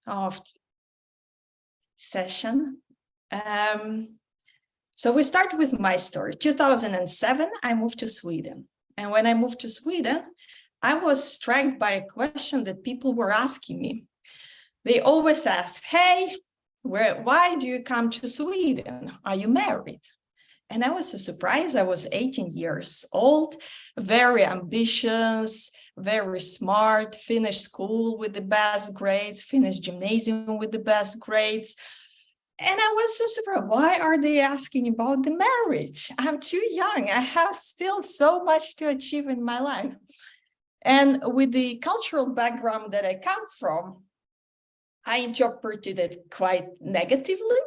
of session. So we start with my story. 2007, I moved to Sweden. And when I moved to Sweden, I was struck by a question that people were asking me. They always asked, hey, why do you come to Sweden? Are you married? And I was so surprised. I was 18 years old, very ambitious, very smart, finished school with the best grades, finished gymnasium with the best grades. And I was so surprised. Why are they asking about the marriage? I'm too young. I have still so much to achieve in my life. And with the cultural background that I come from, I interpreted it quite negatively.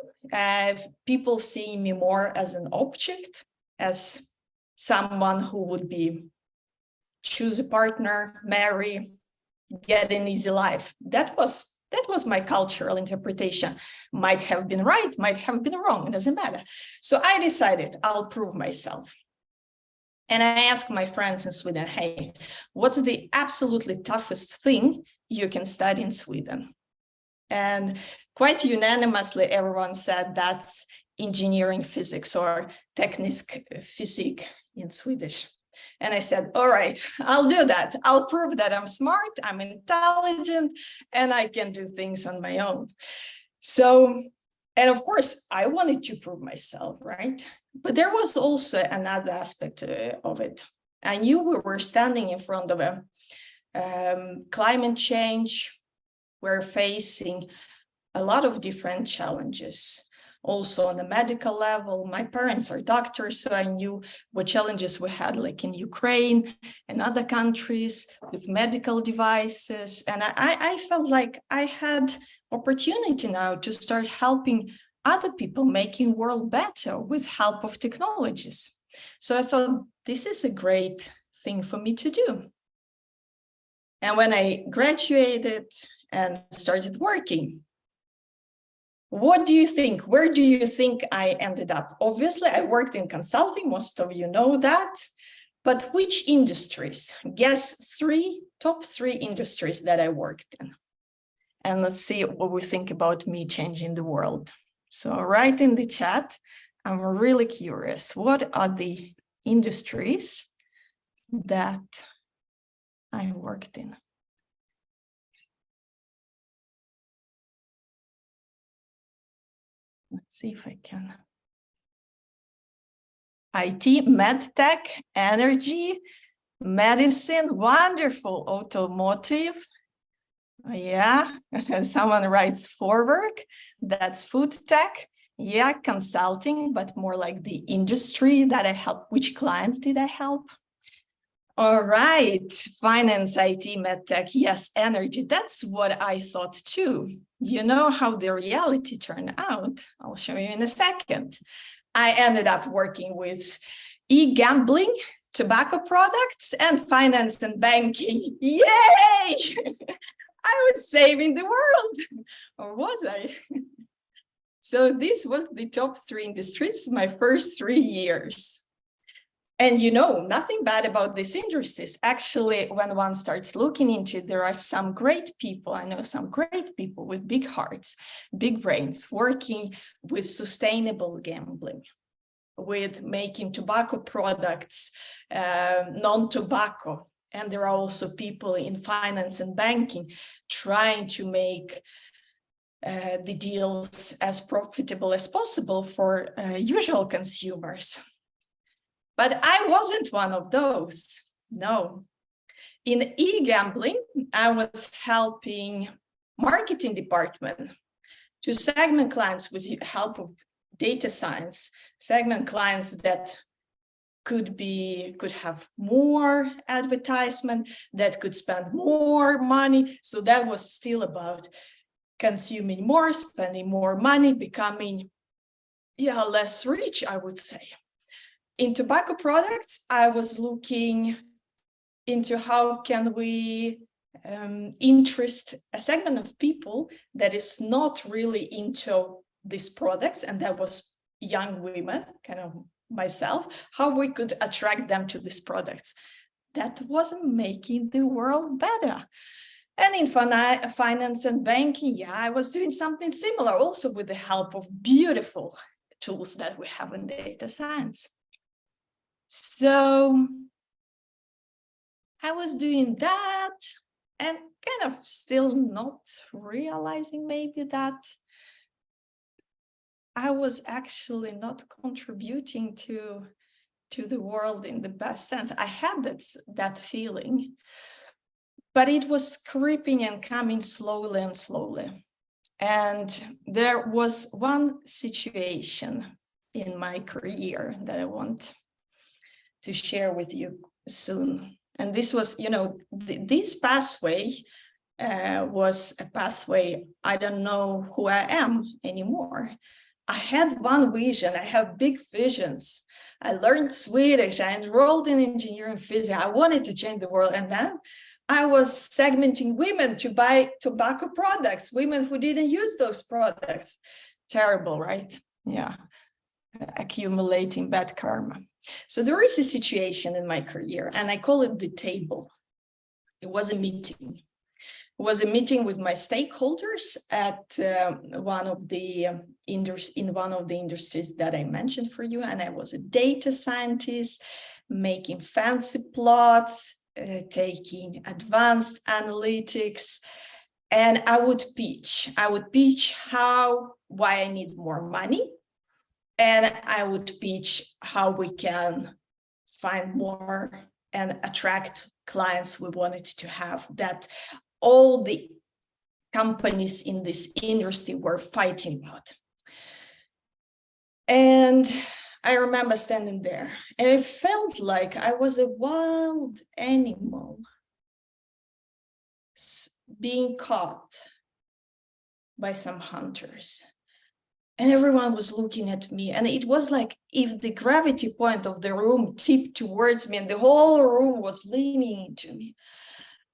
People see me more as an object, as someone who would be choose a partner, marry, get an easy life. That was my cultural interpretation. Might have been right, might have been wrong, it doesn't matter. So I decided I'll prove myself. And I asked my friends in Sweden, hey, what's the absolutely toughest thing you can study in Sweden? And quite unanimously, everyone said that's engineering physics, or teknisk fysik in Swedish. And I said, all right, I'll do that. I'll prove that I'm smart, I'm intelligent, and I can do things on my own. So, and of course, I wanted to prove myself, right? But there was also another aspect of it. I knew we were standing in front of a climate change. We're facing a lot of different challenges. Also on a medical level, my parents are doctors, so I knew what challenges we had, like in Ukraine and other countries with medical devices. And I felt like I had opportunity now to start helping other people, making world better with help of technologies. So I thought this is a great thing for me to do. And when I graduated and started working, what do you think? Where do you think I ended up? Obviously, I worked in consulting. Most of you know that. But which industries? Guess top three industries that I worked in. And let's see what we think about me changing the world. So write in the chat. I'm really curious. What are the industries that I worked in? Let's see if I can. IT, medtech, energy, medicine, wonderful, automotive. Yeah, someone writes for work. That's food tech. Yeah, consulting, but more like the industry that I help. Which clients did I help? All right, finance, IT, medtech, yes, energy. That's what I thought too. You know how the reality turned out. I'll show you in a second. I ended up working with e-gambling, tobacco products, and finance and banking. Yay! I was saving the world, or was I? So this was the top three industries, my first 3 years. And you know, nothing bad about these industries. Actually, when one starts looking into it, there are some great people. I know some great people with big hearts, big brains, working with sustainable gambling, with making tobacco products, non-tobacco. And there are also people in finance and banking trying to make the deals as profitable as possible for usual consumers. But I wasn't one of those, no. In e-gambling, I was helping marketing department to segment clients with the help of data science, segment clients that could have more advertisement, that could spend more money. So that was still about consuming more, spending more money, becoming less rich, I would say. In tobacco products, I was looking into how can we interest a segment of people that is not really into these products, and that was young women, kind of myself, how we could attract them to these products. That wasn't making the world better. And in finance and banking, yeah, I was doing something similar, also with the help of beautiful tools that we have in data science. So I was doing that and kind of still not realizing maybe that I was actually not contributing to the world in the best sense. I had that feeling, but it was creeping and coming slowly and slowly. And there was one situation in my career that I want to share with you soon. And this was, this pathway was a pathway, I don't know who I am anymore. I had one vision, I have big visions. I learned Swedish, I enrolled in engineering physics, I wanted to change the world. And then I was segmenting women to buy tobacco products, women who didn't use those products. Terrible, right? Yeah, accumulating bad karma. So there is a situation in my career, and I call it the table. It was a meeting. It was a meeting with my stakeholders at one of the industries that I mentioned for you, and I was a data scientist making fancy plots, taking advanced analytics, and I would pitch why I need more money, and I would pitch how we can find more and attract clients we wanted to have, that all the companies in this industry were fighting about. And I remember standing there, and it felt like I was a wild animal being caught by some hunters. And everyone was looking at me. And it was like if the gravity point of the room tipped towards me and the whole room was leaning into me.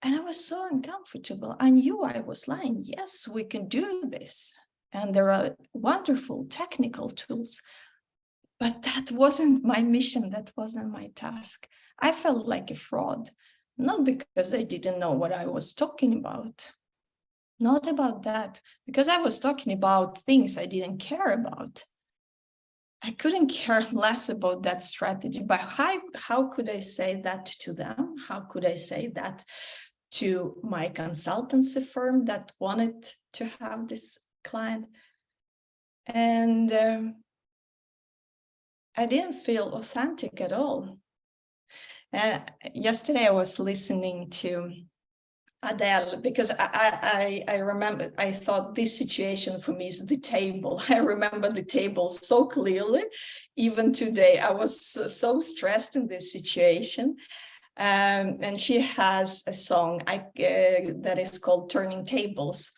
And I was so uncomfortable. I knew I was lying. Yes, we can do this. And there are wonderful technical tools. But that wasn't my mission. That wasn't my task. I felt like a fraud, not because I didn't know what I was talking about. Not about that, because I was talking about things I didn't care about. I couldn't care less about that strategy, but how could I say that to them? How could I say that to my consultancy firm that wanted to have this client? And I didn't feel authentic at all. Yesterday I was listening to Adele, because I remember, I thought this situation for me is the table. I remember the table so clearly. Even today, I was so stressed in this situation. And she has a song that is called Turning Tables.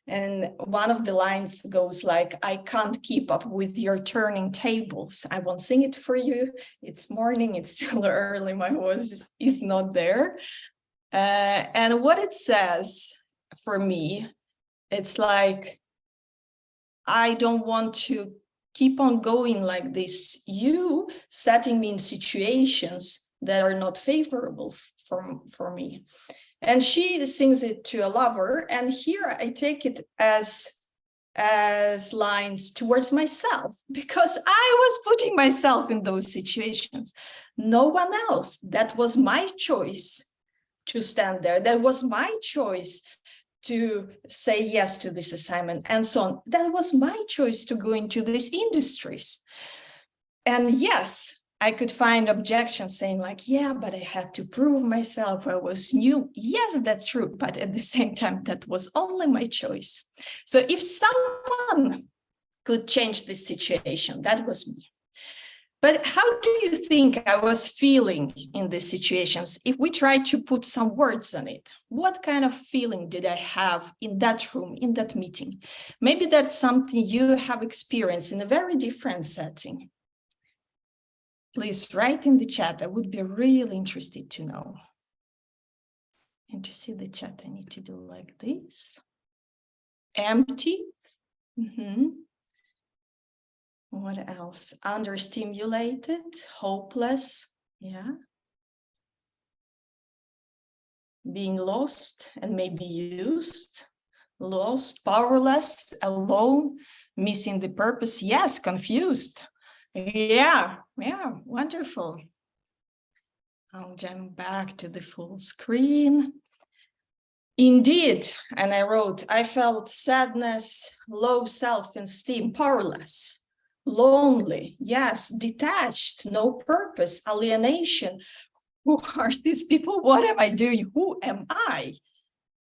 And one of the lines goes like, I can't keep up with your turning tables. I won't sing it for you. It's morning, it's still early, my voice is not there. And what it says for me, it's like, I don't want to keep on going like this. You setting me in situations that are not favorable for me. And she sings it to a lover. And here I take it as lines towards myself, because I was putting myself in those situations. No one else. That was my choice to stand there. That was my choice to say yes to this assignment and so on. That was my choice to go into these industries. And yes, I could find objections saying like, yeah, but I had to prove myself. I was new. Yes, that's true. But at the same time, that was only my choice. So if someone could change this situation, that was me. But how do you think I was feeling in these situations? If we try to put some words on it, what kind of feeling did I have in that room, in that meeting? Maybe that's something you have experienced in a very different setting. Please write in the chat. I would be really interested to know. And to see the chat, I need to do like this. Empty. What else? Understimulated, hopeless. Yeah. being lost and maybe used, lost, powerless, alone, missing the purpose. Yes, confused. Yeah, wonderful. I'll jump back to the full screen. Indeed, and I wrote, I felt sadness, low self-esteem, powerless, lonely, yes, detached, no purpose, alienation. Who are these people? What am I doing? Who am I?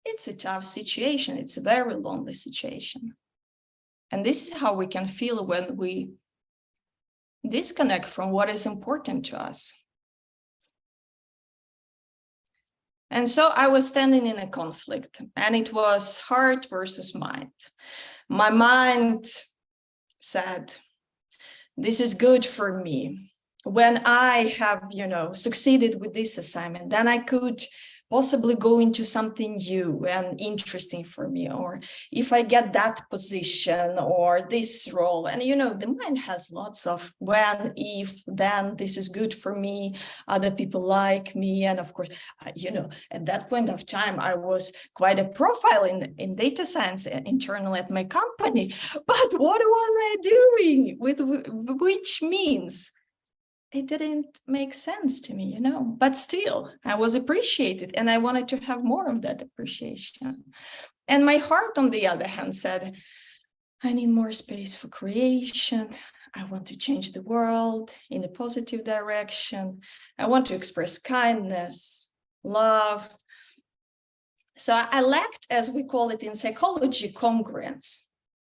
It's a tough situation. It's a very lonely situation. And this is how we can feel when we disconnect from what is important to us. And so I was standing in a conflict, and it was heart versus mind. My mind said, this is good for me. When I have, succeeded with this assignment, then I could possibly go into something new and interesting for me. Or if I get that position or this role, and the mind has lots of when, if, then this is good for me, other people like me. And of course, at that point of time, I was quite a profile in data science internally at my company. But what was I doing with which means? It didn't make sense to me, but still I was appreciated and I wanted to have more of that appreciation. And my heart, on the other hand, said, I need more space for creation. I want to change the world in a positive direction. I want to express kindness, love. So I lacked, as we call it in psychology, congruence.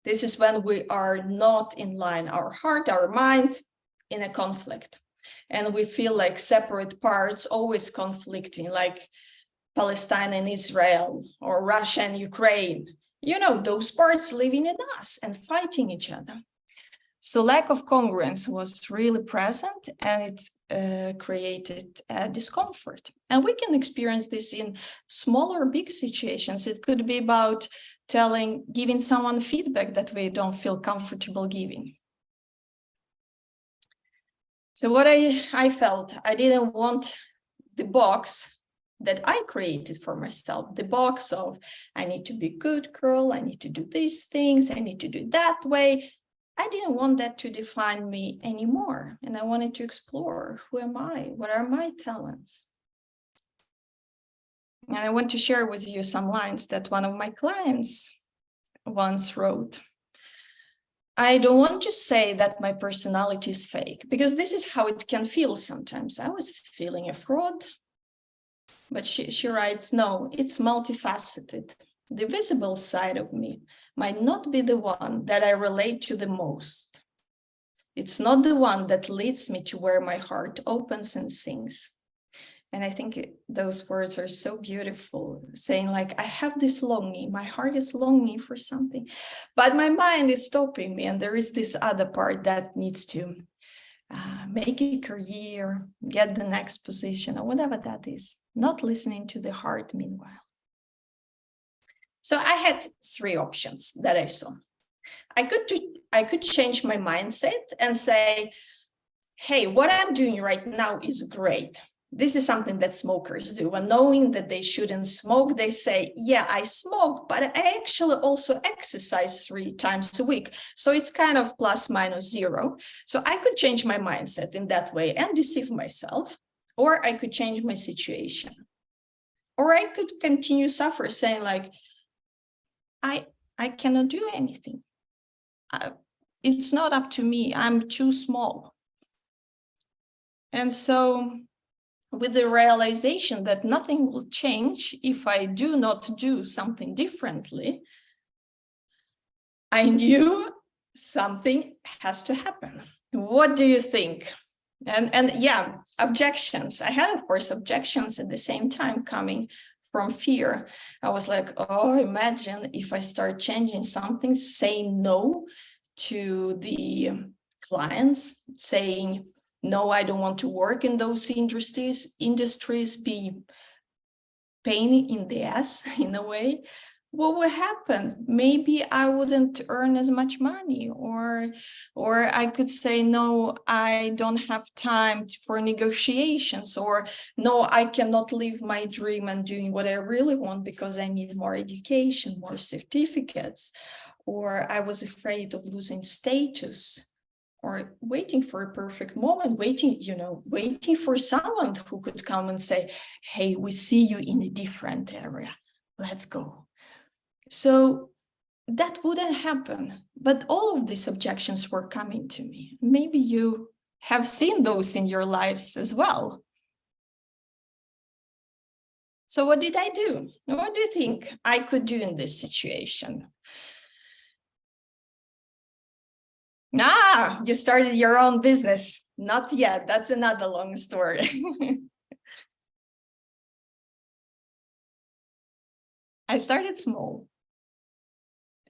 This is when we are not in line, our heart, our mind, in a conflict. And we feel like separate parts always conflicting, like Palestine and Israel, or Russia and Ukraine. Those parts living in us and fighting each other. So lack of congruence was really present, and it created discomfort. And we can experience this in small or big situations. It could be about giving someone feedback that we don't feel comfortable giving. So what I felt, I didn't want the box that I created for myself, the box of I need to be a good girl, I need to do these things, I need to do it that way. I didn't want that to define me anymore. And I wanted to explore, who am I? What are my talents? And I want to share with you some lines that one of my clients once wrote. I don't want to say that my personality is fake, because this is how it can feel sometimes. I was feeling a fraud, but she writes, no, it's multifaceted. The visible side of me might not be the one that I relate to the most. It's not the one that leads me to where my heart opens and sings. And I think those words are so beautiful, saying like, I have this longing, my heart is longing for something, but my mind is stopping me. And there is this other part that needs to make a career, get the next position, or whatever that is, not listening to the heart meanwhile. So I had three options that I saw. I could change my mindset and say, hey, what I'm doing right now is great. This is something that smokers do. And knowing that they shouldn't smoke, they say, yeah, I smoke, but I actually also exercise 3 times a week. So it's kind of plus minus 0. So I could change my mindset in that way and deceive myself, or I could change my situation. Or I could continue suffer, saying like, I cannot do anything. It's not up to me. I'm too small. And so with the realization that nothing will change if I do not do something differently, I knew something has to happen. What do you think? And yeah, objections. I had, of course, objections at the same time coming from fear. I was like, oh, imagine if I start changing something, saying no to the clients, saying, no, I don't want to work in those industries, be pain in the ass in a way. what would happen? Maybe I wouldn't earn as much money, or I could say, no, I don't have time for negotiations, or no, I cannot live my dream and doing what I really want because I need more education, more certificates, or I was afraid of losing status, or waiting for a perfect moment, waiting for someone who could come and say, hey, we see you in a different area, let's go. So that wouldn't happen. But all of these objections were coming to me. Maybe you have seen those in your lives as well. So what did I do? What do you think I could do in this situation? You started your own business. Not yet. That's another long story. I started small,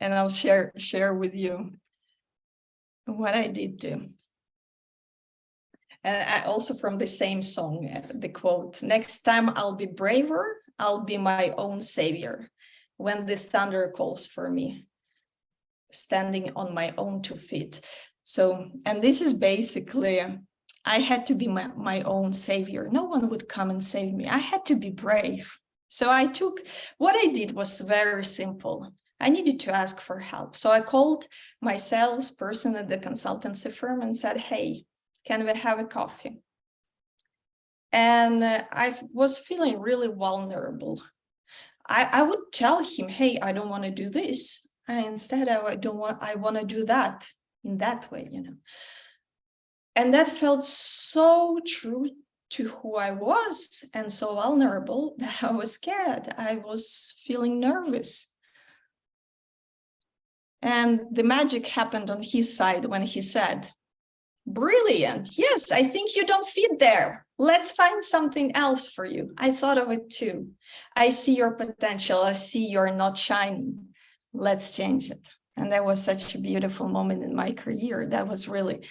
and I'll share with you what I did do. And I also, from the same song, the quote, next time I'll be braver, I'll be my own savior. When the thunder calls for me, standing on my own 2 feet. So, and this is basically, I had to be my own savior. No one would come and save me. I had to be brave. So what I did was very simple. I needed to ask for help. So I called my salesperson at the consultancy firm and said, hey, can we have a coffee? And I was feeling really vulnerable. I would tell him, hey, I don't want to do this. Instead, I want to do that in that way, And that felt so true to who I was and so vulnerable that I was scared. I was feeling nervous. And the magic happened on his side when he said, brilliant. Yes, I think you don't fit there. Let's find something else for you. I thought of it too. I see your potential. I see you're not shining. Let's change it. And that was such a beautiful moment in my career. That was really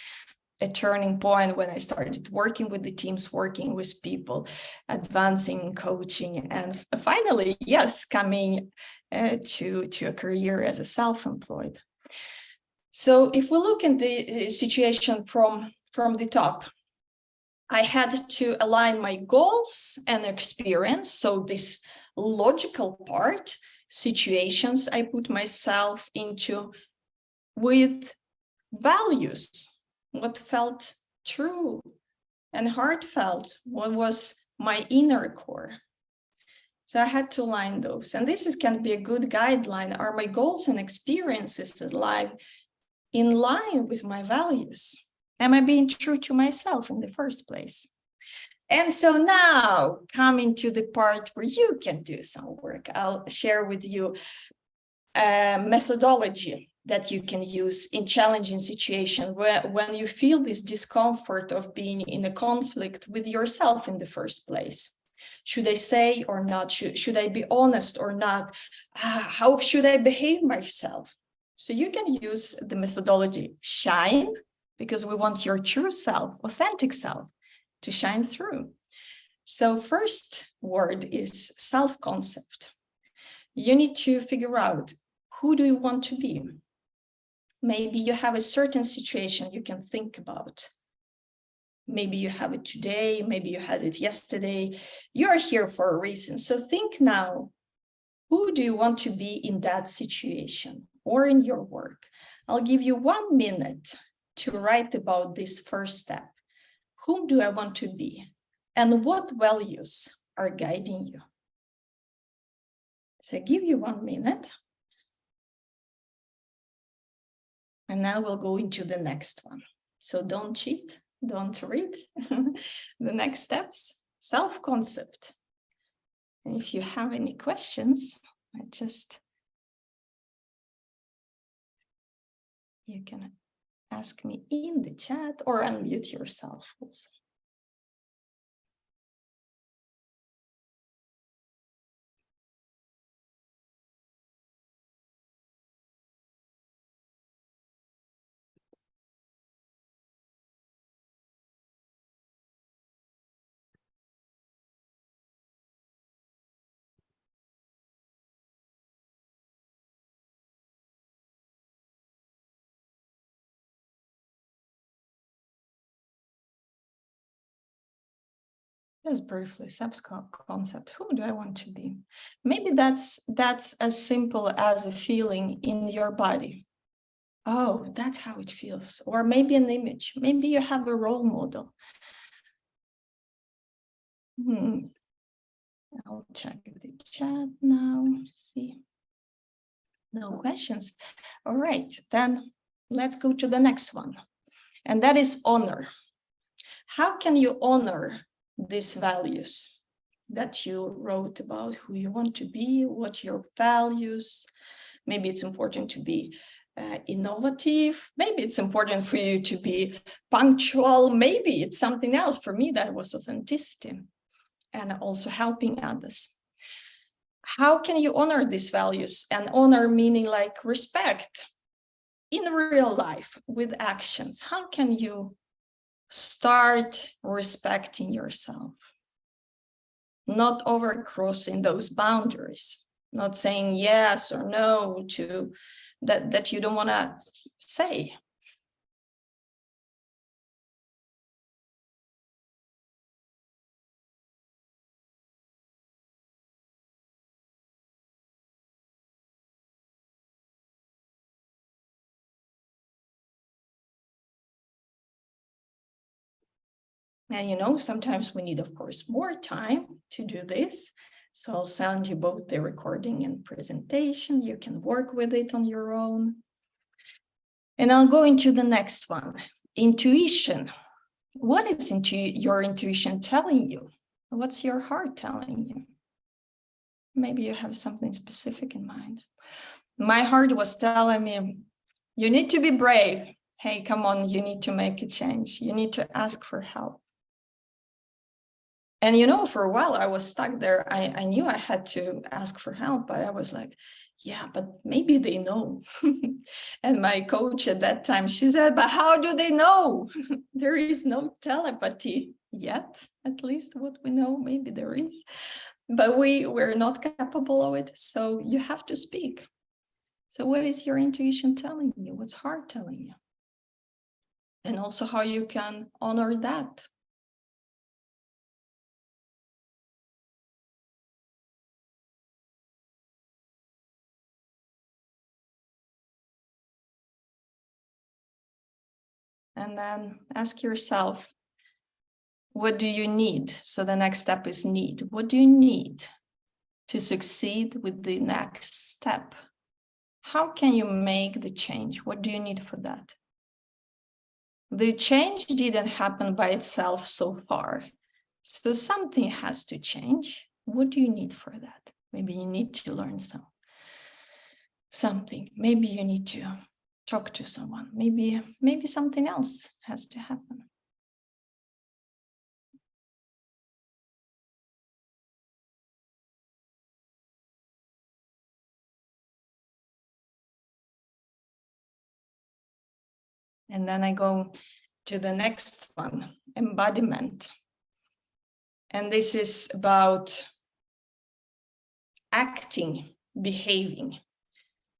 a turning point when I started working with the teams, working with people, advancing, coaching, and finally, yes, coming to a career as a self-employed. So if we look at the situation from the top, I had to align my goals and experience. So this logical part, situations I put myself into, with values, what felt true and heartfelt, what was my inner core. So I had to align those. And can be a good guideline. Are my goals and experiences in line with my values? Am I being true to myself in the first place? And so now, coming to the part where you can do some work, I'll share with you a methodology that you can use in challenging situations when you feel this discomfort of being in a conflict with yourself in the first place. Should I say or not? Should I be honest or not? How should I behave myself? So you can use the methodology SHINE, because we want your true self, authentic self, to shine through. So first word is self-concept. You need to figure out, who do you want to be? Maybe you have a certain situation you can think about. Maybe you have it today, maybe you had it yesterday. You're here for a reason. So think now, who do you want to be in that situation or in your work? I'll give you 1 minute to write about this first step. Whom do I want to be? And what values are guiding you? So I give you 1 minute. And now we'll go into the next one. So don't cheat, don't read. The next steps, self-concept. And if you have any questions, you can ask me in the chat or unmute yourself also. Just briefly, self-concept. Who do I want to be? Maybe that's as simple as a feeling in your body. Oh, that's how it feels. Or maybe an image. Maybe you have a role model. I'll check the chat now. See. No questions. All right, then let's go to the next one. And that is honor. How can you honor these values that you wrote about, who you want to be, what your values? Maybe it's important to be innovative. Maybe it's important for you to be punctual. Maybe it's something else. For me, that was authenticity and also helping others. How can you honor these values? And honor meaning like respect in real life with actions. How can you start respecting yourself? Not overcrossing those boundaries, not saying yes or no to that you don't want to say. And you know, sometimes we need, of course, more time to do this. So I'll send you both the recording and presentation. You can work with it on your own. And I'll go into the next one, intuition. What is your intuition telling you? What's your heart telling you? Maybe you have something specific in mind. My heart was telling me, you need to be brave. Hey, come on, you need to make a change. You need to ask for help. And, you know, for a while I was stuck there. I knew I had to ask for help, but I was like, yeah, but maybe they know. And my coach at that time, she said, but how do they know? There is no telepathy yet, at least what we know. Maybe there is, but we're not capable of it. So you have to speak. So what is your intuition telling you? What's heart telling you? And also how you can honor that. And then ask yourself, what do you need? So the next step is need. What do you need to succeed with the next step? How can you make the change? What do you need for that? The change didn't happen by itself so far. So something has to change. What do you need for that? Maybe you need to learn something. Maybe you need to talk to someone. Maybe something else has to happen. And then I go to the next one, embodiment. And this is about acting, behaving.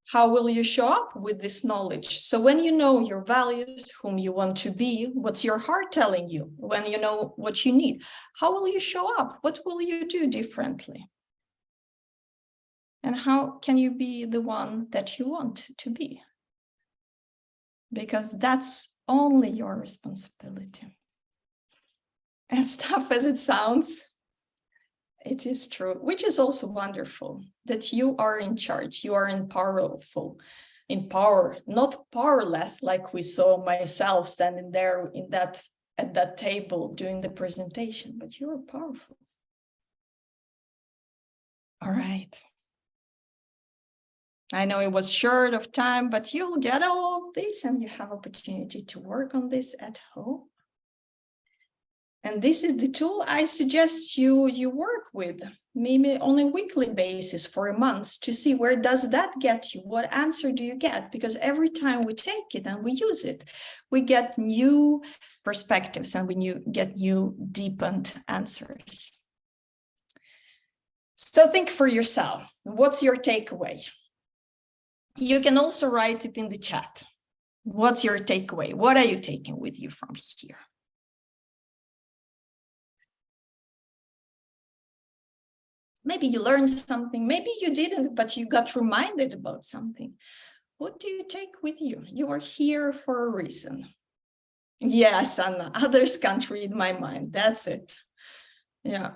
How will you show up with this knowledge? So when you know your values, whom you want to be, what's your heart telling you? When you know what you need, how will you show up? What will you do differently? And how can you be the one that you want to be? Because that's only your responsibility. As tough as it sounds, it is true, which is also wonderful, that you are in charge, you are in power, not powerless, like we saw myself standing there at that table doing the presentation, but you are powerful. All right. I know it was short of time, but you'll get all of this and you have opportunity to work on this at home. And this is the tool I suggest you work with, maybe on a weekly basis for a month, to see where does that get you? What answer do you get? Because every time we take it and we use it, we get new perspectives and we get new deepened answers. So think for yourself, what's your takeaway? You can also write it in the chat. What's your takeaway? What are you taking with you from here? Maybe you learned something, maybe you didn't, but you got reminded about something. What do you take with you? You are here for a reason. Yes, and others can't read my mind. That's it. Yeah.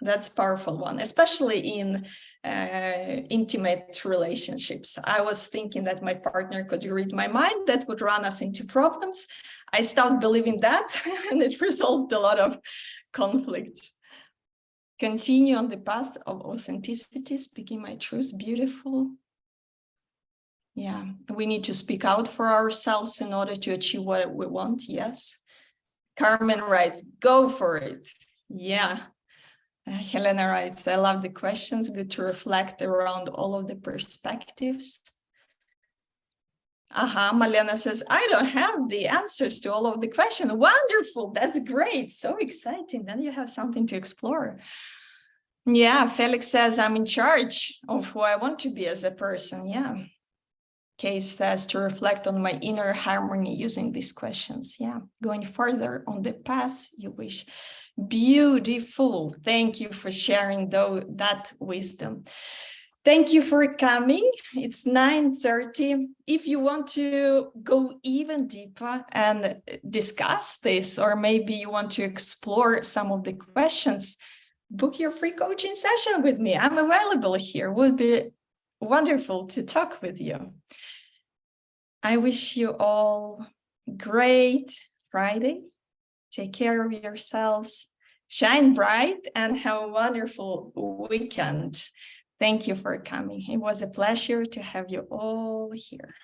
That's a powerful one, especially in intimate relationships. I was thinking that my partner could read my mind, that would run us into problems. I stopped believing that, and it resolved a lot of conflicts. Continue on the path of authenticity, speaking my truth. Beautiful. Yeah, we need to speak out for ourselves in order to achieve what we want. Yes. Carmen writes, go for it. Yeah. Helena writes, I love the questions. Good to reflect around all of the perspectives. Malena says, I don't have the answers to all of the questions. Wonderful. That's great. So exciting. Then you have something to explore. Yeah, Felix says, I'm in charge of who I want to be as a person. Yeah. Case says to reflect on my inner harmony using these questions. Yeah, going further on the path you wish. Beautiful. Thank you for sharing that wisdom. Thank you for coming. It's 9:30. If you want to go even deeper and discuss this, or maybe you want to explore some of the questions, book your free coaching session with me. I'm available here. It would be wonderful to talk with you. I wish you all great Friday. Take care of yourselves. Shine bright and have a wonderful weekend. Thank you for coming. It was a pleasure to have you all here.